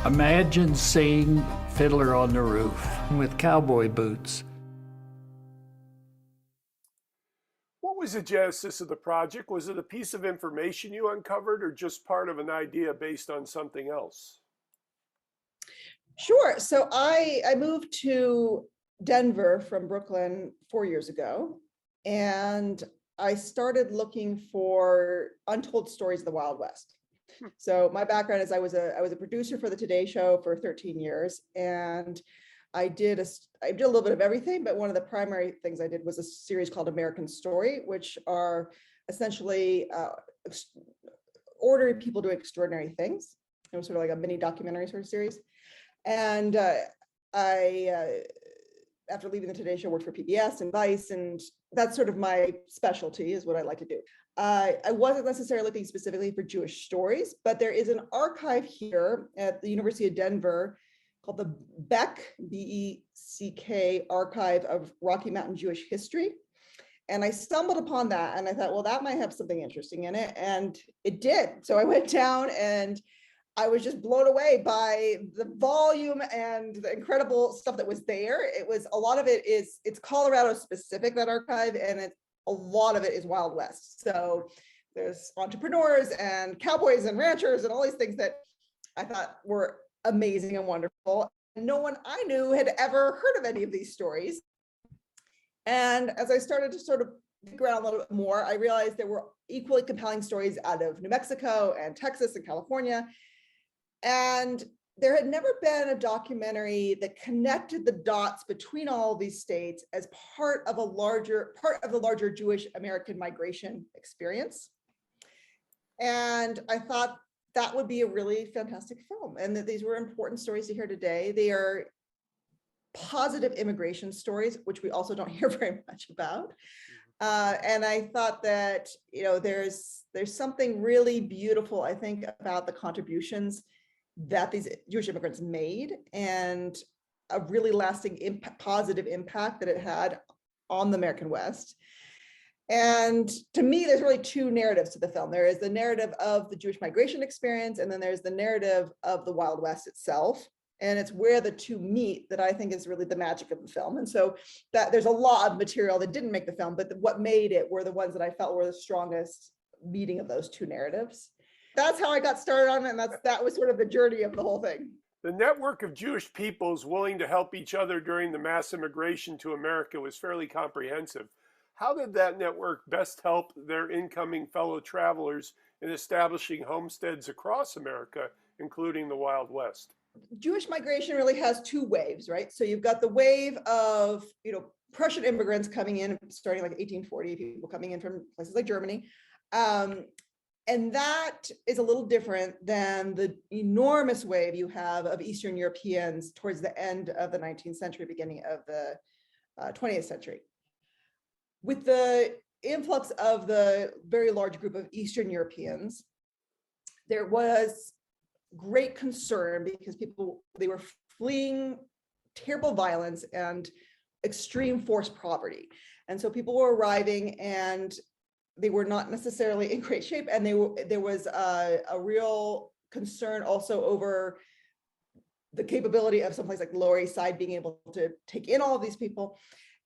Imagine seeing Fiddler on the Roof with cowboy boots. What was the genesis of the project? Was it a piece of information you uncovered or just part of an idea based on something else? Sure. So I moved to Denver from Brooklyn 4 years ago, and I started looking for untold stories of the Wild West. So my background is I was a producer for the Today Show for 13 years, and I did a little bit of everything, but one of the primary things I did was a series called American Story, which are essentially ordinary people doing extraordinary things. It was sort of like a mini documentary sort of series. And after leaving the Today Show, worked for PBS and Vice, and that's sort of my specialty, is what I like to do. I wasn't necessarily looking specifically for Jewish stories, but there is an archive here at the University of Denver called the Beck, B-E-C-K, Archive of Rocky Mountain Jewish History. And I stumbled upon that, and I thought, well, that might have something interesting in it, and it did. So I went down, and I was just blown away by the volume and the incredible stuff that was there. It was, a lot of it is, it's Colorado specific, that archive, and a lot of it is Wild West. So there's entrepreneurs and cowboys and ranchers and all these things that I thought were amazing and wonderful. No one I knew had ever heard of any of these stories. And as I started to sort of figure out a little bit more, I realized there were equally compelling stories out of New Mexico and Texas and California. And there had never been a documentary that connected the dots between all of these states as part of the larger Jewish American migration experience. And I thought that would be a really fantastic film, and that these were important stories to hear today. They are positive immigration stories, which we also don't hear very much about. And I thought that, there's something really beautiful, I think, about the contributions that these Jewish immigrants made, and a really lasting positive impact that it had on the American West. And to me, there's really two narratives to the film. There is the narrative of the Jewish migration experience, and then there's the narrative of the Wild West itself. And it's where the two meet that I think is really the magic of the film. And so that there's a lot of material that didn't make the film, but what made it were the ones that I felt were the strongest meeting of those two narratives. That's how I got started on it, and that was sort of the journey of the whole thing. The network of Jewish peoples willing to help each other during the mass immigration to America was fairly comprehensive. How did that network best help their incoming fellow travelers in establishing homesteads across America, including the Wild West? Jewish migration really has two waves, right? So you've got the wave of, Prussian immigrants coming in, starting like 1840, people coming in from places like Germany. And that is a little different than the enormous wave you have of Eastern Europeans towards the end of the 19th century, beginning of the 20th century. With the influx of the very large group of Eastern Europeans, there was great concern because they were fleeing terrible violence and extreme forced poverty. And so people were arriving, and they were not necessarily in great shape. And there was a real concern also over the capability of someplace like the Lower East Side being able to take in all of these people.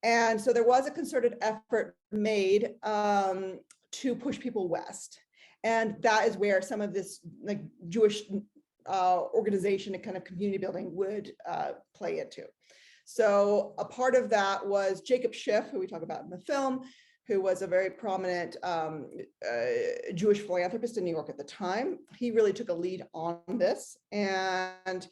And so there was a concerted effort made to push people west. And that is where some of this like Jewish organization and kind of community building would play into. So a part of that was Jacob Schiff, who we talk about in the film, who was a very prominent Jewish philanthropist in New York at the time. He really took a lead on this, and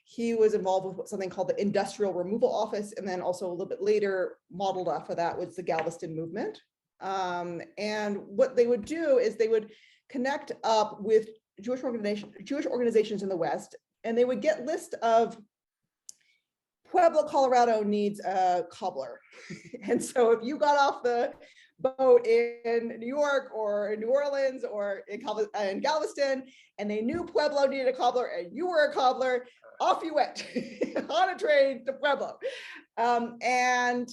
he was involved with something called the Industrial Removal Office, and then also a little bit later, modeled off of that, was the Galveston movement. And what they would do is they would connect up with Jewish organizations in the West, and they would get list of Pueblo, Colorado needs a cobbler. And so if you got off the boat in New York or in New Orleans or in Galveston, and they knew Pueblo needed a cobbler and you were a cobbler, off you went on a train to Pueblo. And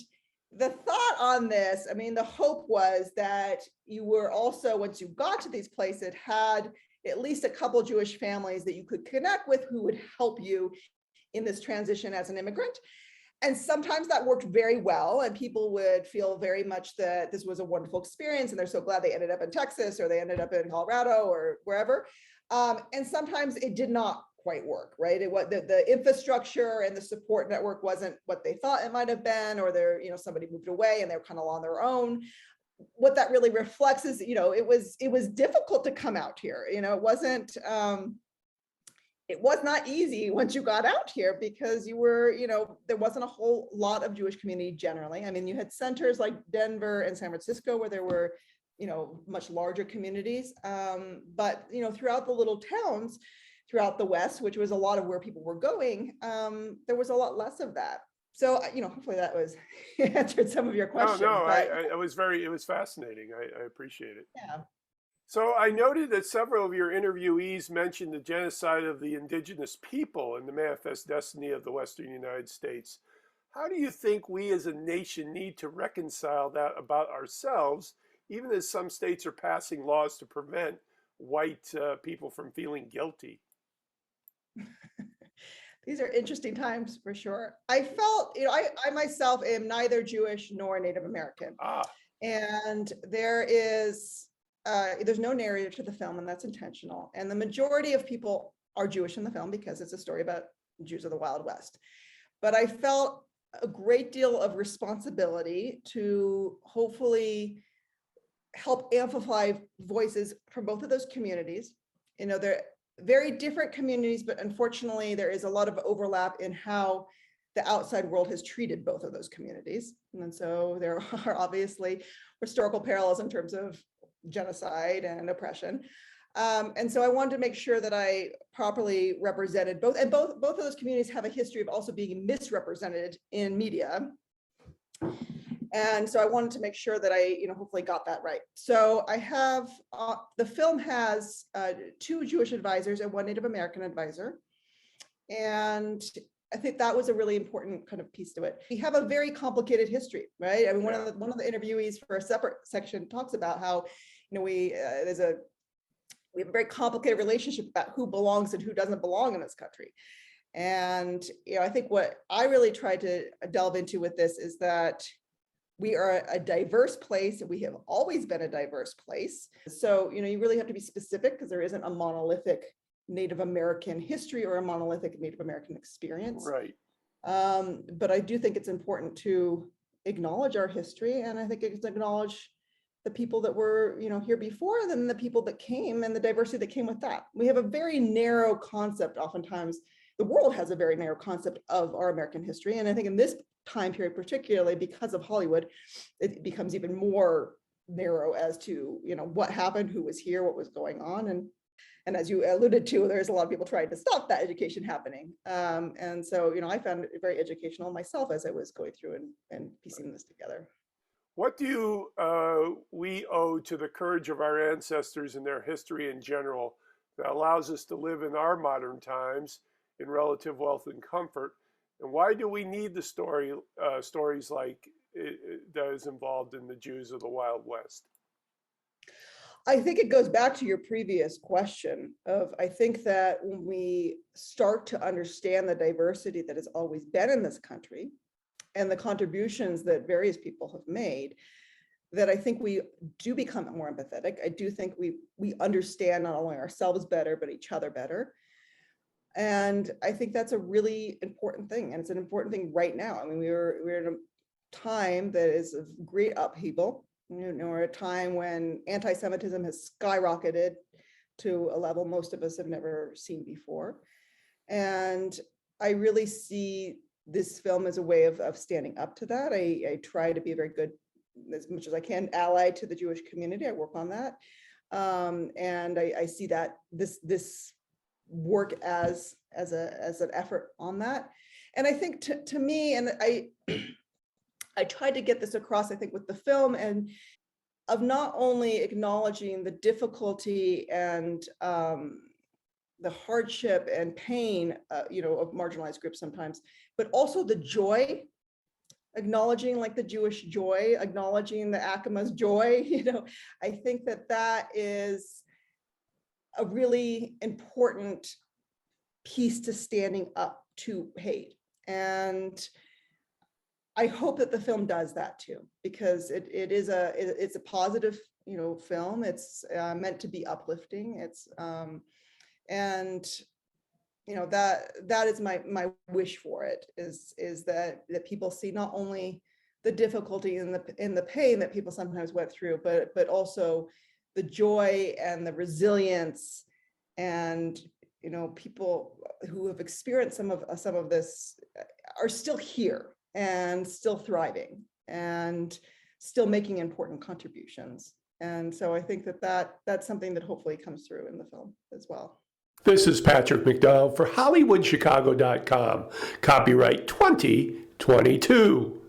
the thought on this, I mean, the hope was that you were also, once you got to these places, had at least a couple Jewish families that you could connect with who would help you in this transition as an immigrant. And sometimes that worked very well, and people would feel very much that this was a wonderful experience and they're so glad they ended up in Texas or they ended up in Colorado or wherever. And sometimes it did not quite work, right? It was the infrastructure and the support network wasn't what they thought it might have been, or they're, somebody moved away and they're kind of on their own. What that really reflects is, it was difficult to come out here. It was not easy once you got out here because you were, there wasn't a whole lot of Jewish community generally. I mean, you had centers like Denver and San Francisco where there were, much larger communities. But, throughout the little towns, throughout the West, which was a lot of where people were going, there was a lot less of that. So, hopefully that was answered some of your questions. No, it was fascinating. I appreciate it. Yeah. So I noted that several of your interviewees mentioned the genocide of the indigenous people in the manifest destiny of the Western United States. How do you think we as a nation need to reconcile that about ourselves, even as some states are passing laws to prevent white people from feeling guilty? These are interesting times for sure. I felt, I myself am neither Jewish nor Native American. And there's no narrative to the film, and that's intentional. And the majority of people are Jewish in the film because it's a story about Jews of the Wild West. But I felt a great deal of responsibility to hopefully help amplify voices from both of those communities. They're very different communities, but unfortunately there is a lot of overlap in how the outside world has treated both of those communities. And so there are obviously historical parallels in terms of genocide and oppression. And so I wanted to make sure that I properly represented both, and both of those communities have a history of also being misrepresented in media. And so I wanted to make sure that I, hopefully got that right. So I have, the film has 2 Jewish advisors and 1 Native American advisor. And I think that was a really important kind of piece to it. We have a very complicated history, right? I mean, one of the interviewees for a separate section talks about how, we have a very complicated relationship about who belongs and who doesn't belong in this country. And, I think what I really tried to delve into with this is that we are a diverse place, and we have always been a diverse place. So, you really have to be specific because there isn't a monolithic Native American history or a monolithic Native American experience. Right. But I do think it's important to acknowledge our history, and I think it's acknowledge the people that were, here before, and then the people that came and the diversity that came with that. We have a very narrow concept. Oftentimes, the world has a very narrow concept of our American history, and I think in this time period, particularly because of Hollywood, it becomes even more narrow as to, what happened, who was here, what was going on, and as you alluded to, there's a lot of people trying to stop that education happening. And so, I found it very educational myself as I was going through and piecing this together. What do we owe to the courage of our ancestors and their history in general that allows us to live in our modern times in relative wealth and comfort? And why do we need the stories like that is involved in the Jews of the Wild West? I think it goes back to your previous question of, I think that when we start to understand the diversity that has always been in this country and the contributions that various people have made, that I think we do become more empathetic. I do think we understand not only ourselves better, but each other better. And I think that's a really important thing. And it's an important thing right now. I mean, we're in a time that is of great upheaval. We're at a time when anti-Semitism has skyrocketed to a level most of us have never seen before. And I really see this film as a way of standing up to that. I try to be a very good, as much as I can, ally to the Jewish community. I work on that. And I see that this work as an effort on that. And I think to me, and I tried to get this across, I think, with the film, and of not only acknowledging the difficulty and the hardship and pain, of marginalized groups sometimes, but also the joy, acknowledging like the Jewish joy, acknowledging the Akima's joy. I think that is a really important piece to standing up to hate. And I hope that the film does that too, because it's a positive, film. It's meant to be uplifting. It's and that is my wish for it, is that people see not only the difficulty and the pain that people sometimes went through, but also the joy and the resilience, and people who have experienced some of this are still here and still thriving and still making important contributions. And so I think that's something that hopefully comes through in the film as well. This is Patrick McDonald for HollywoodChicago.com. Copyright 2022.